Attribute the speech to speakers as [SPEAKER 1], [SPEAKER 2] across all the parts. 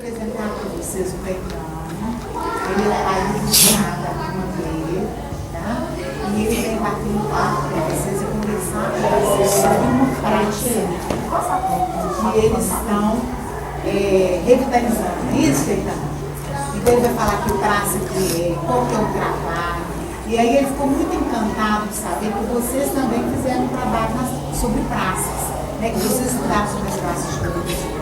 [SPEAKER 1] apresentar para vocês o Caetano. Ele é raiz de uma dele, tá? E ele vem bater no papo para vocês e conversar com vocês sobre uma praça que eles estão revitalizando. Isso, Caetano? Então ele vai falar que praça que é, qual que é o trabalho. E aí ele ficou muito encantado de saber que vocês também fizeram um trabalho sobre praças, né? Que vocês estudaram sobre as praças de Belo Horizonte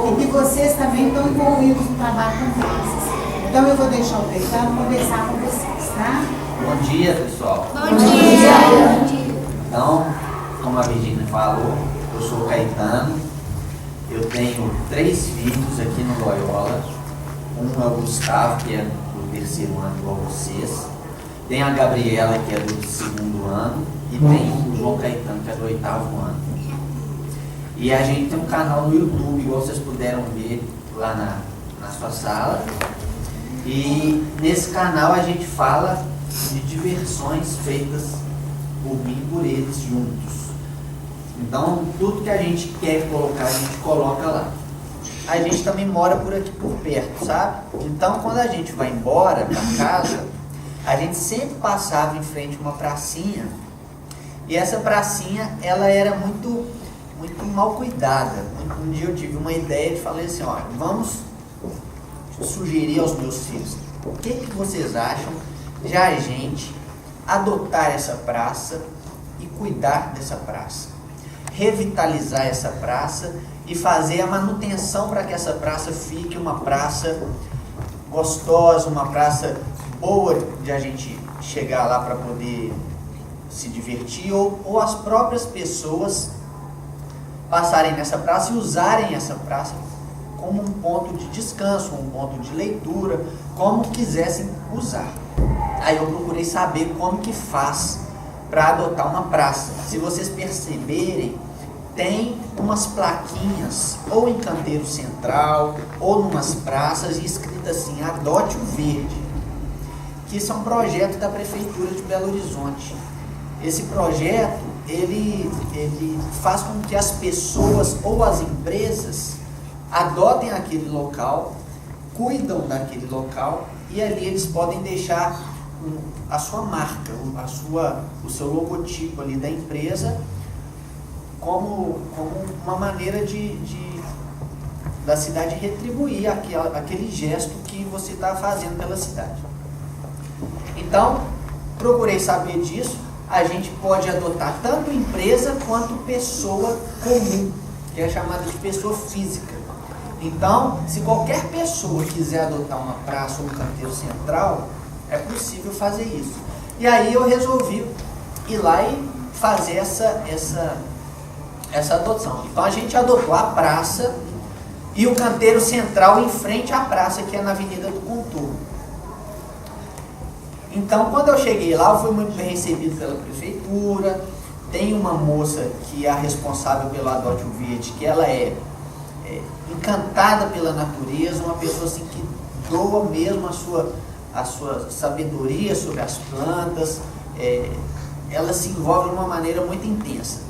[SPEAKER 1] e que vocês também estão envolvidos no trabalho com praças. Então eu vou deixar o Caetano conversar com vocês, tá?
[SPEAKER 2] Bom dia, pessoal.
[SPEAKER 3] Bom dia.
[SPEAKER 2] Então, como a Virginia falou, eu sou o Caetano, eu tenho 3 filhos aqui no Loyola. Um é o Gustavo, que é do 3º ano igual vocês. Tem a Gabriela, que é do 2º ano. E tem o João Caetano, que é do 8º ano. E a gente tem um canal no YouTube, igual vocês puderam ver lá na sua sala. E nesse canal a gente fala de diversões feitas por mim e por eles juntos. Então, tudo que a gente quer colocar, a gente coloca lá. A gente também mora por aqui por perto, sabe? Então, quando a gente vai embora para casa, a gente sempre passava em frente a uma pracinha. E essa pracinha, ela era muito mal cuidada. Um dia eu tive uma ideia de falar assim, olha, vamos sugerir aos meus filhos, o que vocês acham de a gente adotar essa praça e cuidar dessa praça? Revitalizar essa praça e fazer a manutenção para que essa praça fique uma praça gostosa, uma praça boa de a gente chegar lá para poder se divertir, ou as próprias pessoas passarem nessa praça e usarem essa praça como um ponto de descanso, um ponto de leitura, como quisessem usar. Aí eu procurei saber como que faz para adotar uma praça. Se vocês perceberem, tem umas plaquinhas, ou em canteiro central, ou numas praças, escrito assim, adote o verde, que isso é um projeto da Prefeitura de Belo Horizonte. Esse projeto, ele faz com que as pessoas ou as empresas adotem aquele local, cuidam daquele local, e ali eles podem deixar a sua marca, o seu logotipo ali da empresa, como uma maneira da cidade retribuir aquele gesto que você está fazendo pela cidade. Então, procurei saber disso. A gente pode adotar tanto empresa quanto pessoa comum, que é chamada de pessoa física. Então, se qualquer pessoa quiser adotar uma praça ou um canteiro central, é possível fazer isso. E aí eu resolvi ir lá e fazer essa adoção. Então a gente adotou a praça e o canteiro central em frente à praça, que é na Avenida do Contorno. Então, quando eu cheguei lá, eu fui muito bem recebido pela prefeitura. Tem uma moça que é a responsável pelo Adote o Verde, que ela é encantada pela natureza, uma pessoa assim que doa mesmo a sua sabedoria sobre as plantas. Ela se envolve de uma maneira muito intensa.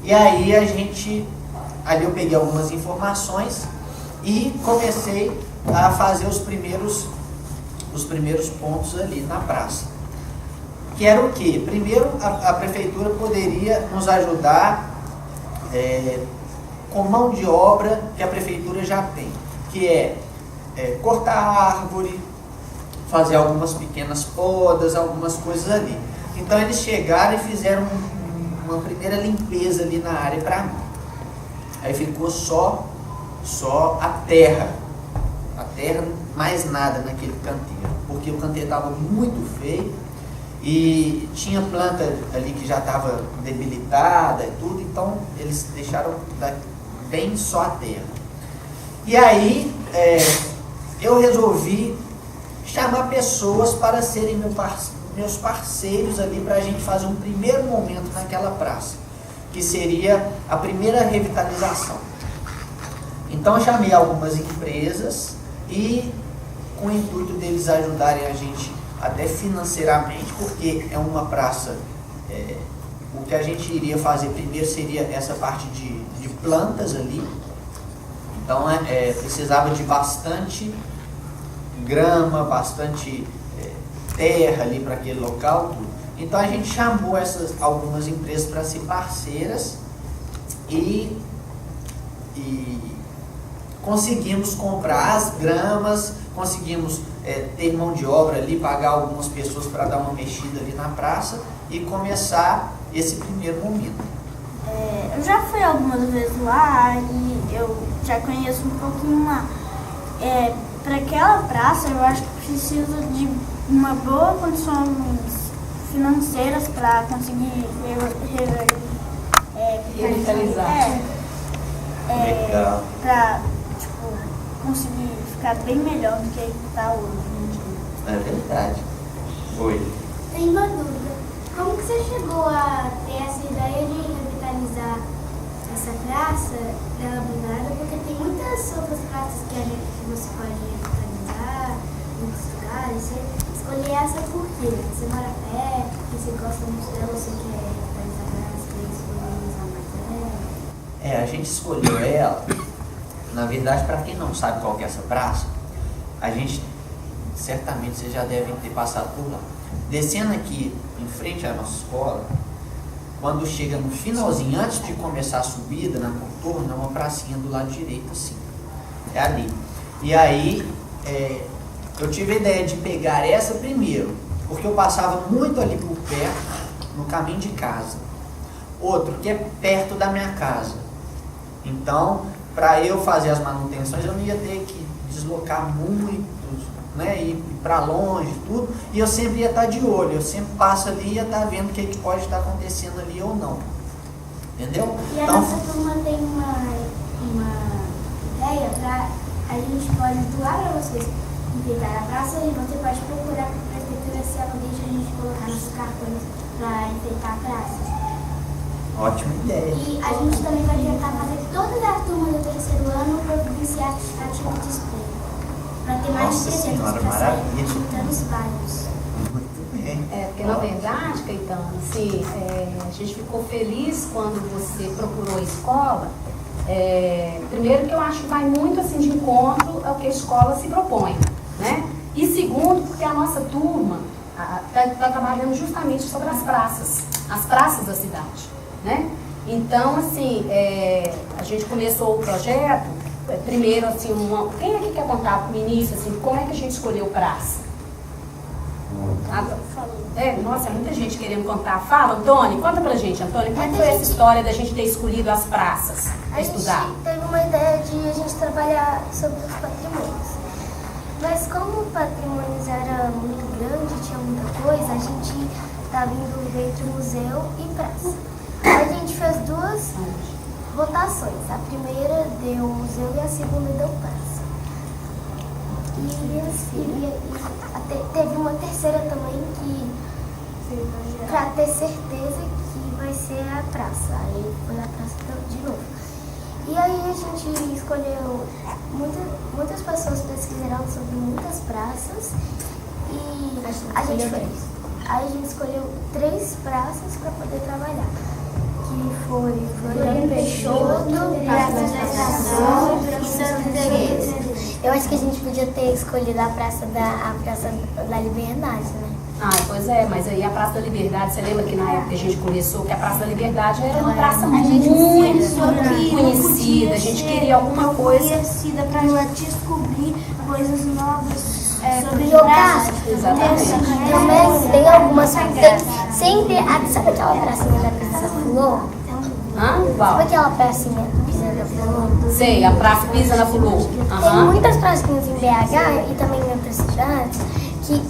[SPEAKER 2] E aí ali eu peguei algumas informações e comecei a fazer os primeiros pontos ali na praça. Que era o quê? Primeiro, a prefeitura poderia nos ajudar com mão de obra que a prefeitura já tem, que é cortar a árvore, fazer algumas pequenas podas, algumas coisas ali. Então eles chegaram e fizeram uma primeira limpeza ali na área para mim. Aí ficou só a terra, mais nada naquele canteiro, porque o canteiro estava muito feio e tinha planta ali que já estava debilitada e tudo, então eles deixaram bem só a terra. E aí eu resolvi chamar pessoas para serem meus parceiros ali, para a gente fazer um primeiro momento naquela praça, que seria a primeira revitalização. Então eu chamei algumas empresas e com o intuito deles ajudarem a gente até financeiramente, porque é uma praça, o que a gente iria fazer primeiro seria essa parte de plantas ali. Então precisava de bastante grama, bastante terra ali para aquele local. Então a gente chamou algumas empresas para ser parceiras e conseguimos comprar as gramas, conseguimos ter mão de obra ali, pagar algumas pessoas para dar uma mexida ali na praça e começar esse primeiro momento.
[SPEAKER 3] Eu já fui algumas vezes lá e eu já conheço um pouquinho lá. Para aquela praça, eu acho que precisa de uma boa condições financeiras para conseguir
[SPEAKER 4] revitalizar.
[SPEAKER 2] Legal.
[SPEAKER 3] Para conseguir ficar bem melhor do que está hoje.
[SPEAKER 2] É verdade. Oi.
[SPEAKER 5] Tem uma dúvida. Como que você chegou a ter essa ideia de revitalizar essa praça dela abandonada? Porque tem muitas outras praças que você pode revitalizar em muitos lugares. Você escolheu essa por quê? Você mora perto, porque você gosta muito dela, você quer revitalizar ela, você quer disponibilizar mais dela?
[SPEAKER 2] A gente escolheu ela, na verdade, para quem não sabe qual que é essa praça, a gente, certamente vocês já devem ter passado por lá. Descendo aqui em frente à nossa escola, quando chega no finalzinho, antes de começar a subida, na contorno, é uma pracinha do lado direito, assim. É ali. E aí, eu tive a ideia de pegar essa primeiro, porque eu passava muito ali por perto, no caminho de casa. Outro, que é perto da minha casa. Então, para eu fazer as manutenções, eu não ia ter que deslocar muito, né, ir para longe, tudo, e eu sempre ia estar de olho, eu sempre passo ali e ia estar vendo o que pode estar acontecendo ali ou não. Entendeu?
[SPEAKER 5] E a nossa turma tem uma ideia para a gente pode doar para vocês enfeitar a praça e você pode procurar com a prefeitura se ela deixa a gente colocar nos cartões para enfeitar a praça.
[SPEAKER 2] Ótima ideia.
[SPEAKER 5] E a gente também vai tentar fazer toda a turma do terceiro ano providenciar ativo de display. Para ter mais
[SPEAKER 2] Nossa
[SPEAKER 5] de 300
[SPEAKER 2] Senhora,
[SPEAKER 5] para sair
[SPEAKER 2] maravilha.
[SPEAKER 5] juntando os bairros.
[SPEAKER 2] Muito bem.
[SPEAKER 4] Porque na verdade, Caetano, assim, a gente ficou feliz quando você procurou a escola. Primeiro que eu acho que vai muito assim de encontro ao que a escola se propõe, né? E segundo, porque a nossa turma está trabalhando justamente sobre as praças da cidade, né? Então, assim, a gente começou o projeto, primeiro, assim, quem é que quer contar no início, assim, como é que a gente escolheu praça? Nossa, muita gente querendo contar. Fala, Antônio, conta pra gente, Antônio, como foi essa história da gente ter escolhido as praças para estudar?
[SPEAKER 5] A gente teve uma ideia de a gente trabalhar sobre os patrimônios. Mas como o patrimônio era muito grande, tinha muita coisa, a gente estava indo entre museu e praça. A gente fez duas votações. A primeira deu museu e a segunda deu praça. Teve uma terceira também para ter certeza que vai ser a praça. Aí foi a praça de novo. E aí a gente escolheu, muitas pessoas pesquisaram sobre muitas praças e a gente escolheu 3 praças para poder trabalhar. Que foi Floriano Peixoto, Praça da Estação e Santa Teresa. Eu acho que a gente podia ter escolhido a Praça da Liberdade, né?
[SPEAKER 4] Pois é, mas aí a Praça da Liberdade, você lembra que na época a gente começou, que a Praça da Liberdade era uma praça muito conhecida, a gente queria alguma coisa
[SPEAKER 3] conhecida para descobrir coisas novas sobre
[SPEAKER 5] Jogar.
[SPEAKER 4] Exatamente.
[SPEAKER 5] Também tem algumas. Sempre. Sabe aquela pracinha da Pisa da Flor?
[SPEAKER 4] Qual?
[SPEAKER 5] Sabe aquela pracinha da Pisa da Flor?
[SPEAKER 4] Sei, a Praça Pisa na Flor.
[SPEAKER 5] Tem muitas pracinhas em BH e também em outras cidades que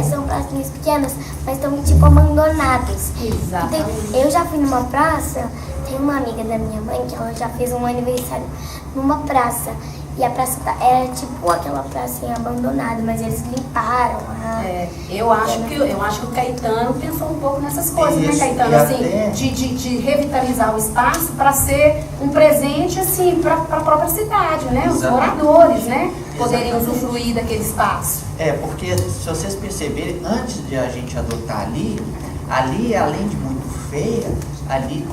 [SPEAKER 5] são pracinhas pequenas, mas estão tipo abandonadas.
[SPEAKER 4] Exatamente.
[SPEAKER 5] Eu já fui numa praça, tem uma amiga da minha mãe que ela já fez um aniversário numa praça. E a praça era tipo aquela pracinha abandonada, mas eles limparam.
[SPEAKER 4] Eu acho que o Caetano pensou um pouco nessas coisas, né, Caetano? Assim, de revitalizar o espaço para ser um presente assim, para a própria cidade, né? Os moradores, né? Poderem usufruir daquele espaço.
[SPEAKER 2] Porque se vocês perceberem, antes de a gente adotar ali, além de muito feia, ali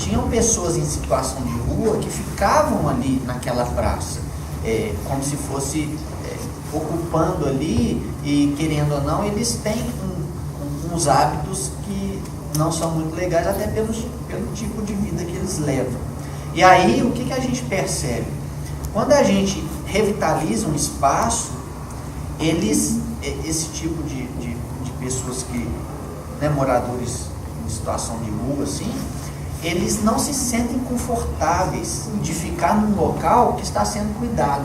[SPEAKER 2] tinham pessoas em situação de rua que ficavam ali naquela praça, como se fosse ocupando ali, e querendo ou não, eles têm uns hábitos que não são muito legais, até pelo tipo de vida que eles levam. E aí, o que a gente percebe? Quando a gente revitaliza um espaço, esse tipo de pessoas que, né, moradores em situação de rua, assim, eles não se sentem confortáveis de ficar num local que está sendo cuidado.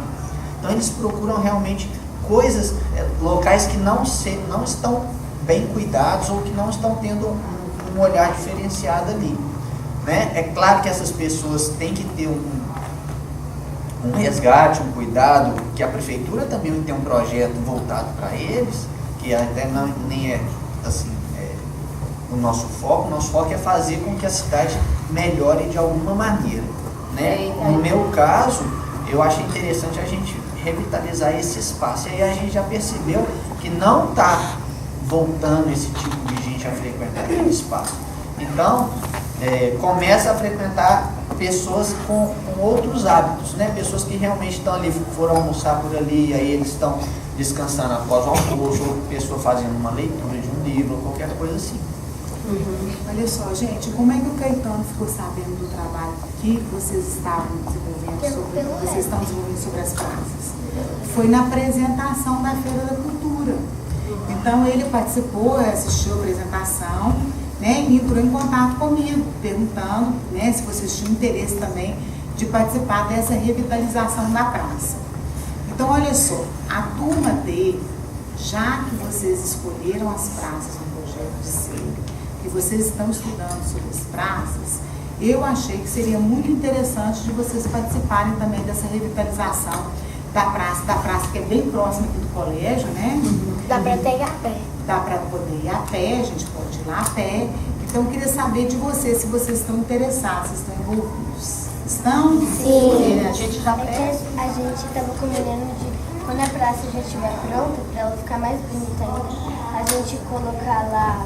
[SPEAKER 2] Então eles procuram realmente coisas, locais que não estão bem cuidados ou que não estão tendo um olhar diferenciado ali, né? É claro que essas pessoas têm que ter um resgate, um cuidado, que a prefeitura também tem um projeto voltado para eles, que até nem é assim, o nosso foco é fazer com que a cidade melhore de alguma maneira, né? No meu caso, eu achei interessante a gente revitalizar esse espaço, e aí a gente já percebeu que não está voltando esse tipo de gente a frequentar aquele espaço. Então, começa a frequentar pessoas com outros hábitos, né? Pessoas que realmente estão ali, foram almoçar por ali, aí eles estão descansando após o almoço, ou pessoa fazendo uma leitura de um livro, ou qualquer coisa assim.
[SPEAKER 1] Olha só, gente, como é que o Caetano ficou sabendo do trabalho que vocês estavam desenvolvendo sobre as praças? Foi na apresentação da Feira da Cultura. Então ele participou, assistiu a apresentação, né, e entrou em contato comigo, perguntando, né, se vocês tinham interesse também de participar dessa revitalização da praça. Então, olha só, a turma dele, já que vocês escolheram as praças no projeto de ser, e vocês estão estudando sobre as praças, eu achei que seria muito interessante de vocês participarem também dessa revitalização da praça que é bem próxima aqui do colégio, né?
[SPEAKER 5] Dá para ter a pé.
[SPEAKER 1] Dá para poder ir a pé, a gente pode ir lá a pé. Então, eu queria saber de vocês, se vocês estão interessados, se estão envolvidos. Estão?
[SPEAKER 5] Sim.
[SPEAKER 1] A gente já
[SPEAKER 5] A gente estava combinando de, quando a praça já estiver pronta, para ela ficar mais bonita ainda, a gente colocar lá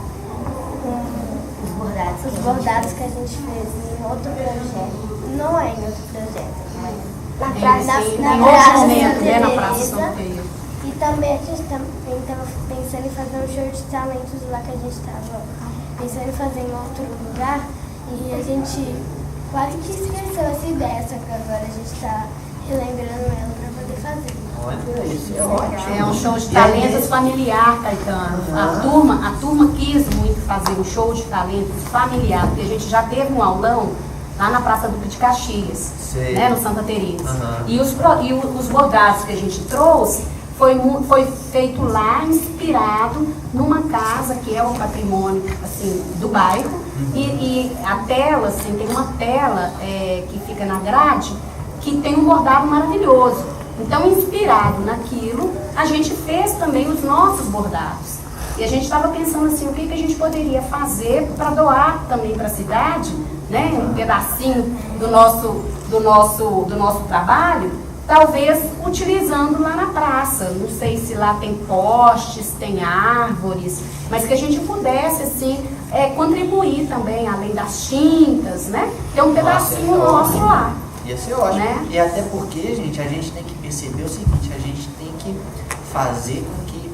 [SPEAKER 5] os bordados que a gente fez em outro projeto. Não é em outro projeto, mas na Praça Santa Teresa. E também a gente estava pensando em fazer um show de talentos lá, que a gente estava pensando em fazer em outro lugar, e a gente quase que esqueceu essa ideia, só que agora a gente está relembrando ela para poder fazer.
[SPEAKER 2] Olha, isso é ótimo.
[SPEAKER 4] É um show de talentos familiar, Caetano. A turma quis muito fazer um show de talentos familiar, porque a gente já teve um aulão lá na Praça Duque de Caxias, né, no Santa Teresa. E os bordados que a gente trouxe foi feito lá, inspirado numa casa que é o patrimônio, assim, do bairro. E a tela, assim, tem uma tela que fica na grade, que tem um bordado maravilhoso. Então, inspirado naquilo, a gente fez também os nossos bordados. E a gente estava pensando assim, o que a gente poderia fazer para doar também para a cidade, né, um pedacinho do nosso trabalho, talvez utilizando lá na praça. Não sei se lá tem postes, tem árvores, mas que a gente pudesse, assim, contribuir também, além das tintas, né, ter um pedacinho nosso lá.
[SPEAKER 2] Ia ser ótimo,
[SPEAKER 4] né?
[SPEAKER 2] E até porque, gente, a gente tem que perceber o seguinte, a gente tem que fazer com que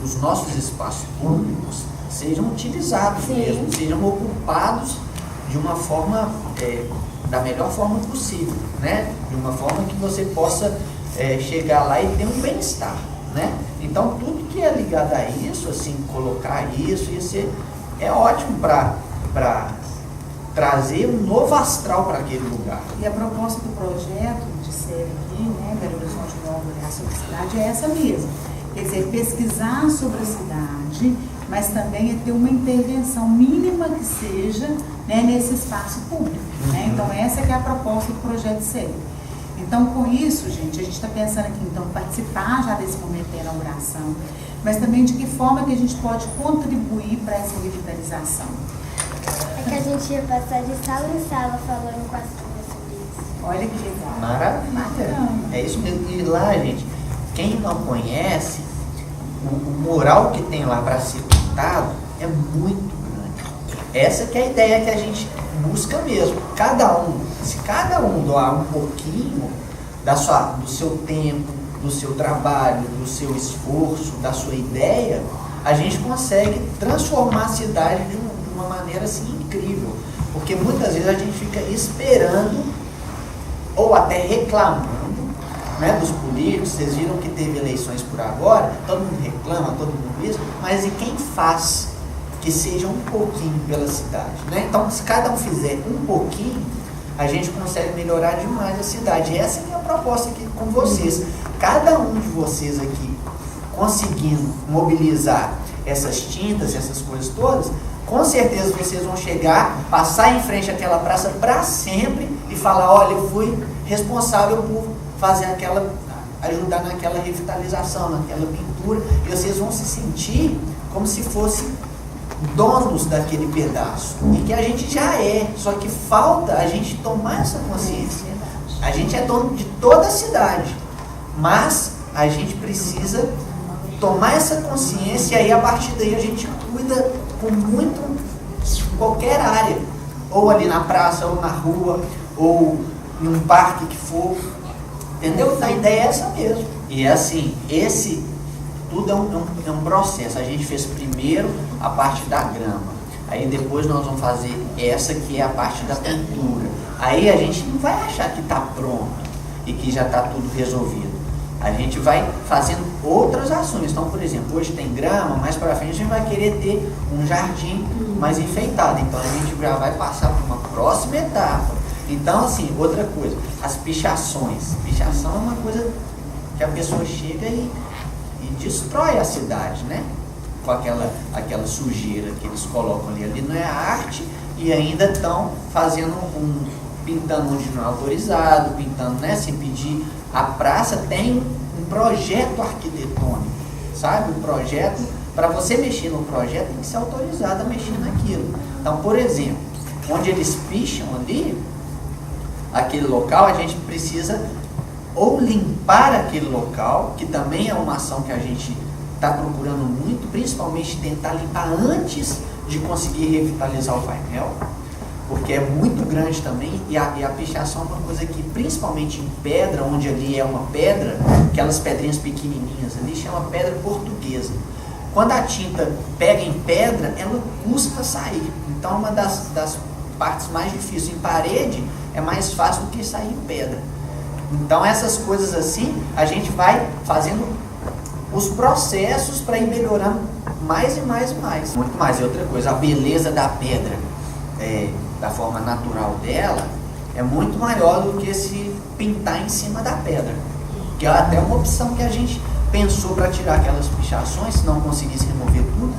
[SPEAKER 2] os nossos espaços públicos sejam utilizados mesmo, sejam ocupados de uma forma, da melhor forma possível, né? De uma forma que você possa chegar lá e ter um bem-estar, né? Então, tudo que é ligado a isso, assim, colocar isso, é ótimo para trazer um novo astral para aquele lugar.
[SPEAKER 1] E a proposta do projeto de série aqui, né, Belo Horizonte Nova Olhar sobre a Cidade, é essa mesmo. Quer dizer, pesquisar sobre a cidade, mas também é ter uma intervenção mínima que seja, né, nesse espaço público. Né? Então, essa que é a proposta do projeto de série. Então, com isso, gente, a gente está pensando aqui, então, participar já desse momento da inauguração, mas também de que forma que a gente pode contribuir para essa revitalização.
[SPEAKER 5] É que a gente ia passar de sala em sala falando com as turmas sobre isso.
[SPEAKER 1] Olha que legal.
[SPEAKER 2] Maravilha. É isso mesmo. E lá, gente, quem não conhece, o mural que tem lá para ser pintado é muito grande. Essa que é a ideia que a gente busca mesmo. Se cada um doar um pouquinho do seu tempo, do seu trabalho, do seu esforço, da sua ideia, a gente consegue transformar a cidade de uma maneira assim incrível. Porque muitas vezes a gente fica esperando ou até reclamando, né, dos políticos. Vocês viram que teve eleições por agora, todo mundo reclama, todo mundo isso, mas e quem faz que seja um pouquinho pela cidade, né? Então, se cada um fizer um pouquinho, a gente consegue melhorar demais a cidade. E essa é a minha proposta aqui com vocês. Cada um de vocês aqui conseguindo mobilizar essas tintas, essas coisas todas, com certeza vocês vão chegar, passar em frente àquela praça para sempre e falar: olha, eu fui responsável por fazer ajudar naquela revitalização, naquela pintura, e vocês vão se sentir como se fossem donos daquele pedaço, e que a gente já é, só que falta a gente tomar essa consciência. A gente é dono de toda a cidade, mas a gente precisa tomar essa consciência, e aí a partir daí a gente cuida com muito, qualquer área, ou ali na praça, ou na rua, ou em um parque que for, entendeu? A ideia é essa mesmo. E é assim, tudo é um processo. A gente fez primeiro a parte da grama, aí depois nós vamos fazer essa que é a parte da pintura. Aí a gente não vai achar que está pronto e que já está tudo resolvido. A gente vai fazendo outras ações. Então, por exemplo, hoje tem grama, mais para frente a gente vai querer ter um jardim mais enfeitado. Então a gente já vai passar para uma próxima etapa. Então, assim, outra coisa, as pichações. Pichação é uma coisa que a pessoa chega e destrói a cidade, né? Com aquela sujeira que eles colocam ali. Ali não é arte, e ainda estão fazendo pintando onde não é autorizado, pintando, né, sem pedir. A praça tem um projeto arquitetônico, sabe? Um projeto, para você mexer no projeto tem que ser autorizado a mexer naquilo. Então, por exemplo, onde eles picham ali, aquele local, a gente precisa ou limpar aquele local, que também é uma ação que a gente está procurando muito, principalmente tentar limpar antes de conseguir revitalizar o painel, porque é muito grande também, e a pichação é uma coisa que, principalmente em pedra, onde ali é uma pedra, aquelas pedrinhas pequenininhas ali, chama pedra portuguesa. Quando a tinta pega em pedra, ela custa sair. Então, uma das partes mais difíceis em parede é mais fácil do que sair em pedra. Então, essas coisas assim, a gente vai fazendo os processos para ir melhorando mais e mais e mais. Muito mais. E outra coisa, a beleza da pedra, da forma natural dela, é muito maior do que se pintar em cima da pedra. Que é até uma opção que a gente pensou para tirar aquelas pichações, se não conseguisse remover tudo,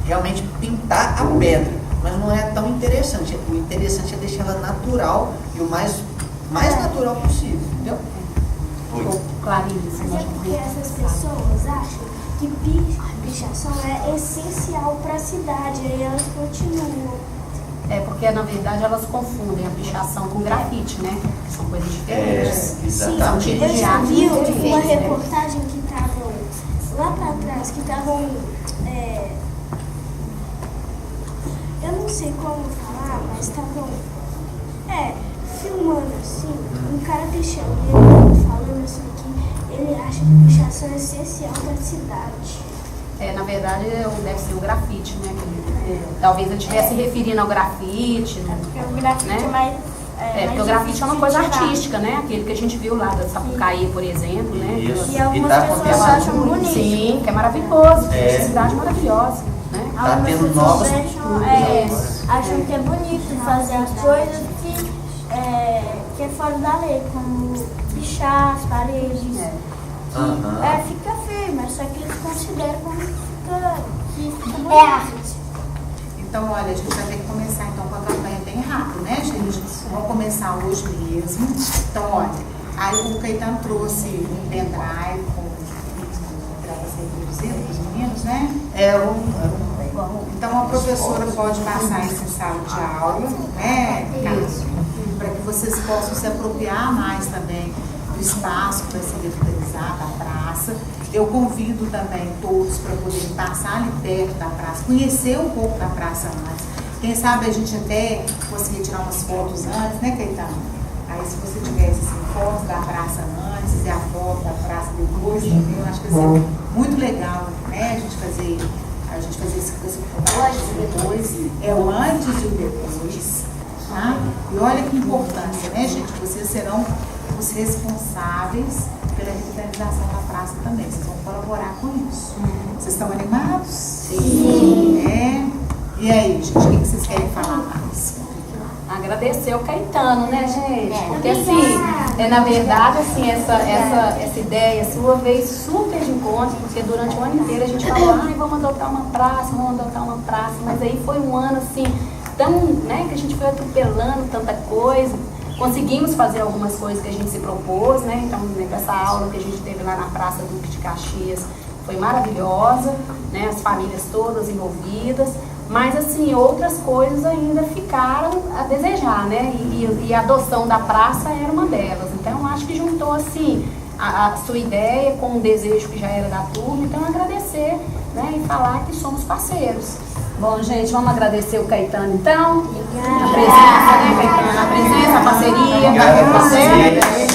[SPEAKER 2] realmente pintar a pedra. Mas não é tão interessante. O interessante é deixar ela natural e o mais natural possível, entendeu? Oi.
[SPEAKER 4] Clarice.
[SPEAKER 5] Mas é porque essas pessoas acham que pichação é essencial para a cidade, aí elas continuam.
[SPEAKER 4] É porque, na verdade, elas confundem a pichação com grafite, né? São coisas diferentes.
[SPEAKER 2] Exatamente.
[SPEAKER 5] Eu já vi uma
[SPEAKER 4] Diferente, né?
[SPEAKER 5] reportagem que estavam lá para trás, que estavam... eu não sei como falar, mas estavam filmando assim, um cara pichando, e ele falando assim que ele acha que pichação é essencial para a cidade.
[SPEAKER 4] Na verdade, deve ser o grafite, né? Talvez eu estivesse referindo ao grafite.
[SPEAKER 5] Porque o grafite
[SPEAKER 4] né?
[SPEAKER 5] é mais...
[SPEAKER 4] porque o grafite é uma coisa
[SPEAKER 5] de tirar.
[SPEAKER 4] artística, né? Aquele que a gente viu lá da Sapucaí, por exemplo, né?
[SPEAKER 2] Isso.
[SPEAKER 5] E algumas
[SPEAKER 2] tá
[SPEAKER 5] pessoas
[SPEAKER 2] acontecendo
[SPEAKER 5] acham
[SPEAKER 2] muito.
[SPEAKER 5] bonito.
[SPEAKER 4] Sim, que é maravilhoso. É. Cidade maravilhosa, né?
[SPEAKER 2] Tá
[SPEAKER 5] Algumas
[SPEAKER 2] tendo
[SPEAKER 5] pessoas
[SPEAKER 2] novas
[SPEAKER 5] acham que é bonito fazer as coisas que é fora da lei, como pichar as paredes. Fica feio, mas só que eles consideram como que fica bonito. É arte.
[SPEAKER 1] Então, olha, a gente vai ter que começar então com a campanha bem rápido, né, gente? Vamos começar hoje mesmo. Então, olha, aí o Caetano trouxe um pendrive para você produzir para os meninos, né? Então, a professora pode passar isso em sala de aula, né, para que vocês possam se apropriar mais também do espaço para se revitalizar, da praça. Eu convido também todos para poderem passar ali perto da praça, conhecer um pouco da praça antes. Quem sabe a gente até conseguir tirar umas fotos antes, né, Caetano? Aí se você tivesse assim, fotos da praça antes e a foto da praça depois também, eu acho que vai ser muito legal, né? A gente fazer esse contraste depois, é o antes e o depois, tá? E olha que importância, né, gente? Vocês serão os responsáveis pela revitalização da praça também. Vocês vão colaborar com isso. Vocês estão animados? Sim. E aí, gente, o que vocês querem falar mais?
[SPEAKER 4] Agradecer o Caetano, né, gente? Porque assim, na verdade, assim, essa ideia sua veio super de encontro, porque durante o ano inteiro a gente falou, vamos adotar uma praça, mas aí foi um ano assim, tão, né, que a gente foi atropelando tanta coisa. Conseguimos fazer algumas coisas que a gente se propôs, né? Então, essa aula que a gente teve lá na Praça Duque de Caxias foi maravilhosa, né? As famílias todas envolvidas, mas assim, outras coisas ainda ficaram a desejar, né? E a adoção da praça era uma delas. Então, acho que juntou assim a sua ideia com um desejo que já era da turma. Então, agradecer, né? E falar que somos parceiros. Bom, gente, vamos agradecer o Caetano, então. A presença, né, Caetano? A presença, a parceria.
[SPEAKER 2] Obrigado a você.